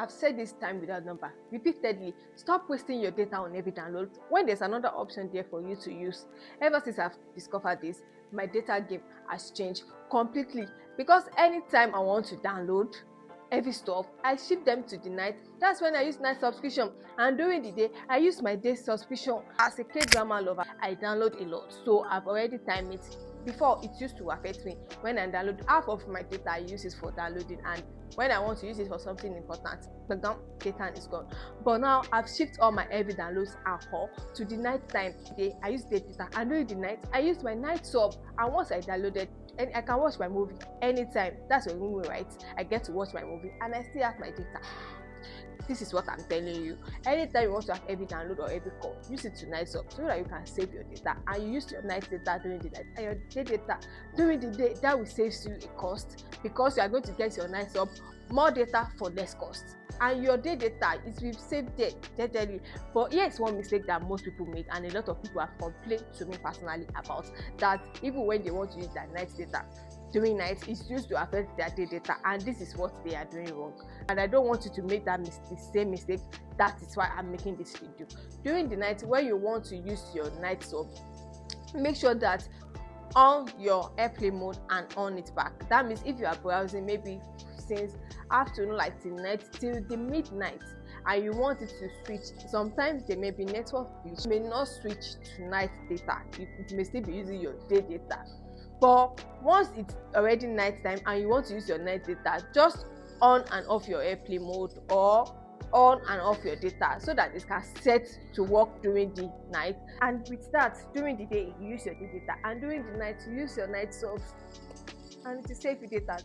I've said this time without number repeatedly, stop wasting your data on every download when there's another option there for you to use. Ever since I've discovered this, my data game has changed completely, because anytime I want to download every stuff, I shift them to the night. That's when I use night subscription, and during the day I use my day subscription. As a K-drama lover, I download a lot, so I've already timed it. Before, it used to affect me. When I download, half of my data I use it for downloading, and when I want to use it for something important, the data is gone. But now I've shifted all my every downloads alcohol to the night time. Today I use day data, and during the night I use my night sub, and once I downloaded, and I can watch my movie anytime. That's a movie, right? I get to watch my movie and I still have my data. This is what I'm telling you. Anytime you want to have every download or every call, use it to night sub so that you can save your data, and you use your night data during the night and your day data during the day. That will save you a cost, because you are going to get your night sub more data for less cost, and your day data is will save there steadily. But here's one mistake that most people make, and a lot of people have complained to me personally about, that even when they want to use their night data during night, it's used to affect their day data, and this is what they are doing wrong. And I don't want you to make that the same mistake. That is why I'm making this video. During the night, when you want to use your night sub, make sure that on your airplane mode and on it back. That means if you are browsing maybe since afternoon, like till night, till the midnight, and you want it to switch, sometimes there may be network glitch, may not switch to night data. It may still be using your day data. But once it's already night time and you want to use your night data, just on and off your airplane mode or on and off your data, so that it can set to work during the night. And with that, during the day you use your day data, and during the night you use your night subs, and it will save you data.